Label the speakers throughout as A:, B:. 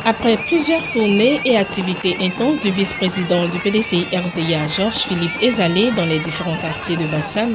A: Après plusieurs tournées et activités intenses du vice-président du PDCI-RDA, Georges-Philippe Ezalé, dans les différents quartiers de Bassam,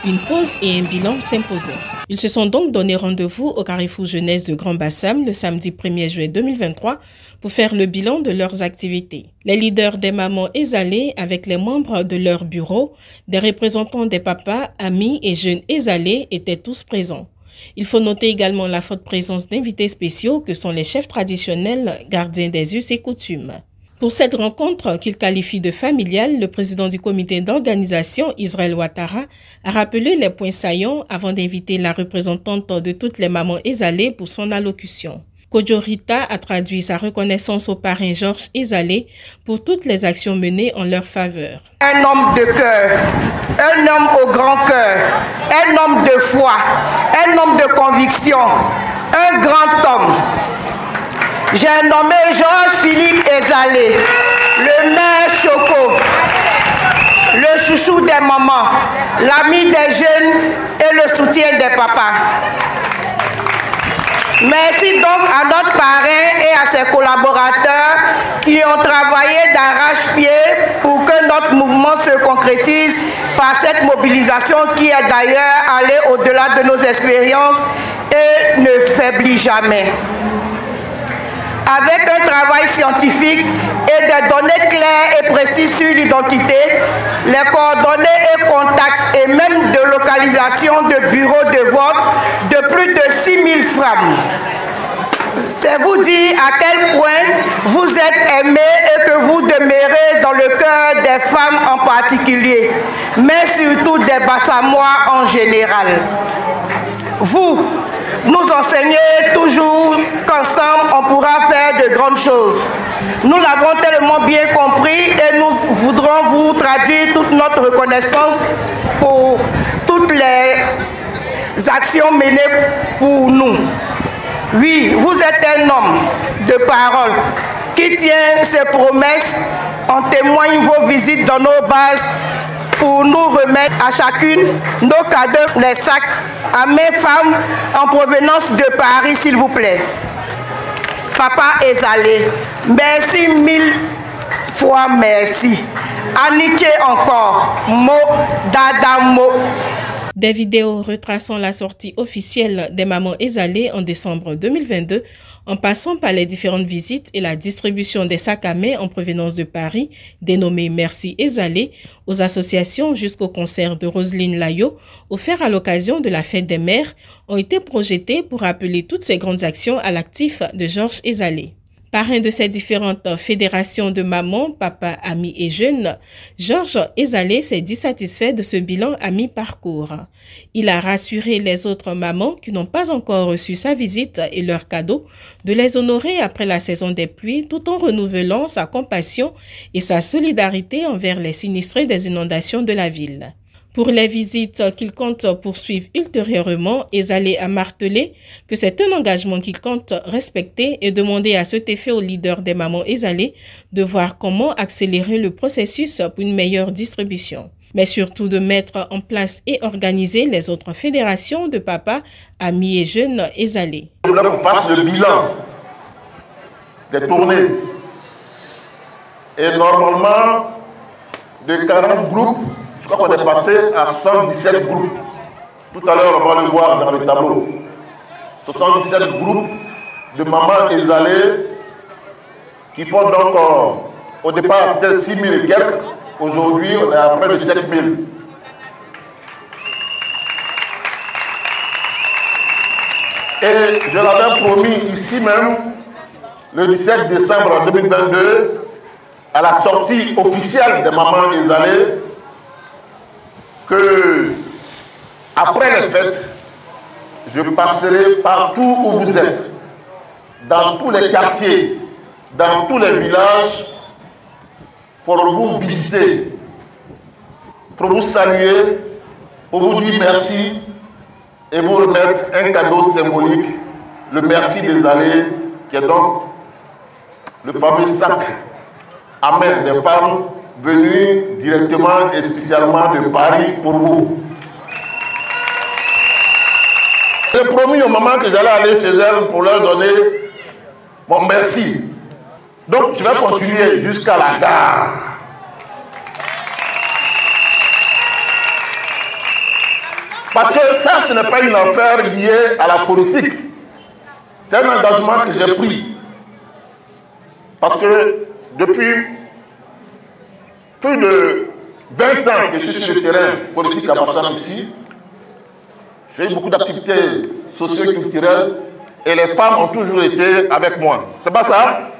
A: une pause et un bilan s'imposaient. Ils se sont donc donné rendez-vous au Carrefour Jeunesse de Grand Bassam le samedi 1er juillet 2023 pour faire le bilan de leurs activités. Les leaders des mamans Ezalé, avec les membres de leur bureau, des représentants des papas, amis et jeunes Ezalé étaient tous présents. Il faut noter également la forte présence d'invités spéciaux que sont les chefs traditionnels gardiens des us et coutumes. Pour cette rencontre qu'il qualifie de familiale, le président du comité d'organisation, Israël Ouattara, a rappelé les points saillants avant d'inviter la représentante de toutes les mamans Ezalé pour son allocution. Kodjo Rita a traduit sa reconnaissance au parrain Georges Ezalé pour toutes les actions menées en leur faveur.
B: Un homme de cœur, un homme au grand cœur, un homme de foi, un homme de conviction, un grand homme. J'ai nommé Georges-Philippe Ezalé, le maire Choco, le chouchou des mamans, l'ami des jeunes et le soutien des papas. Merci donc à notre parrain et à ses collaborateurs qui ont travaillé d'arrache-pied pour que notre mouvement se concrétise par cette mobilisation qui est d'ailleurs allée au-delà de nos expériences et ne faiblit jamais. Avec un travail scientifique et des données claires et précises sur l'identité, les coordonnées et contacts et même de localisation de bureaux de vote de plus de 6000 femmes. C'est vous dire à quel point vous êtes aimés et que vous demeurez dans le cœur des femmes en particulier, mais surtout des Bassamois en général. Vous nous enseignez toujours qu'ensemble on pourra faire de grandes choses. Nous l'avons tellement bien compris et nous voudrons vous traduire toute notre reconnaissance pour toutes les actions menées pour nous. Oui, vous êtes un homme de parole qui tient ses promesses. En témoignent vos visites dans nos bases pour nous remettre à chacune nos cadeaux, les sacs à mes femmes en provenance de Paris, s'il vous plaît. Papa Ezalé, merci 1000 fois merci. Amitié encore, mot d'Adamo.
A: Des vidéos retraçant la sortie officielle des mamans Ezalé en décembre 2022, en passant par les différentes visites et la distribution des sacs à main en provenance de Paris, dénommés Merci Ezalé, aux associations jusqu'au concert de Roselyne Layo, offert à l'occasion de la fête des mères, ont été projetés pour rappeler toutes ces grandes actions à l'actif de Georges Ezalé. Parrain de ces différentes fédérations de mamans, papas, amis et jeunes, Georges Ezalé s'est dit satisfait de ce bilan à mi-parcours. Il a rassuré les autres mamans qui n'ont pas encore reçu sa visite et leurs cadeaux de les honorer après la saison des pluies tout en renouvelant sa compassion et sa solidarité envers les sinistrés des inondations de la ville. Pour les visites qu'il compte poursuivre ultérieurement, Ezalé a martelé que c'est un engagement qu'il compte respecter et demander à cet effet aux leaders des mamans Ezalé de voir comment accélérer le processus pour une meilleure distribution, mais surtout de mettre en place et organiser les autres fédérations de papas, amis et jeunes Ezalé.
C: Je voulais qu'on fasse le bilan des tournées. Et normalement, de 40 groupes, je crois qu'on est passé à 117 groupes. Tout à l'heure, on va le voir dans le tableau. 77 groupes de mamans Ezalé qui font donc, au départ, c'était 6 000 et quelques. Aujourd'hui, on est à près de 7 000. Et je l'avais promis ici même, le 17 décembre 2022, à la sortie officielle des mamans Ezalé, que après les fêtes, je passerai partout où vous êtes, dans tous les quartiers, dans tous les villages, pour vous visiter, pour vous saluer, pour vous dire merci et vous remettre un cadeau symbolique, le merci des allées, qui est donc le fameux sac à main des femmes venues directement et spécialement de Paris pour vous. J'ai promis aux mamans que j'allais aller chez elles pour leur donner Bon, merci. Donc, je vais continuer jusqu'à la gare. Parce que ça, ce n'est pas une affaire liée à la politique. C'est un engagement que j'ai pris. Parce que depuis plus de 20 ans que je suis sur le terrain politique à Bassam ici, j'ai eu beaucoup d'activités socio-culturelles et les femmes ont toujours été avec moi. C'est pas ça?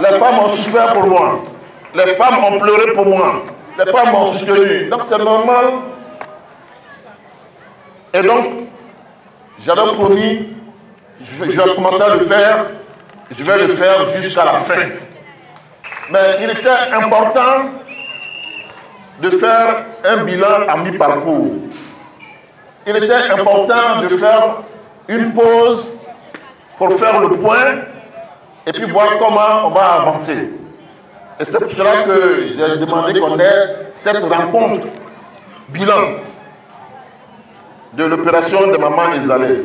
C: Les femmes ont souffert pour moi. Les femmes ont pleuré pour moi. Les femmes m'ont soutenu. Donc c'est normal. Et donc, j'avais promis, je vais commencer à le faire, je vais le faire jusqu'à la fin. Mais il était important de faire un bilan à mi-parcours. Il était important de faire une pause pour faire le point et puis voir comment on va avancer. Et c'est pour cela que j'ai demandé qu'on ait cette rencontre bilan de l'opération de Maman Ezalé.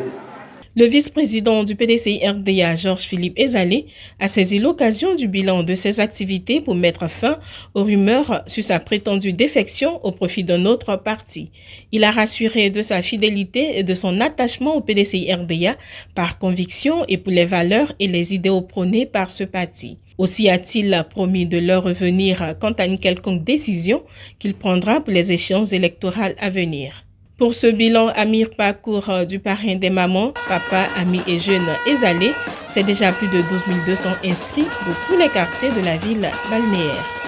A: Le vice-président du PDCI-RDA, Georges-Philippe Ezalé, a saisi l'occasion du bilan de ses activités pour mettre fin aux rumeurs sur sa prétendue défection au profit d'un autre parti. Il a rassuré de sa fidélité et de son attachement au PDCI-RDA par conviction et pour les valeurs et les idéaux prônés par ce parti. Aussi a-t-il promis de leur revenir quant à une quelconque décision qu'il prendra pour les échéances électorales à venir. Pour ce bilan à mi-parcours du parrain des mamans, papa, amis et jeunes Ezalé, c'est déjà plus de 12 200 inscrits de tous les quartiers de la ville balnéaire.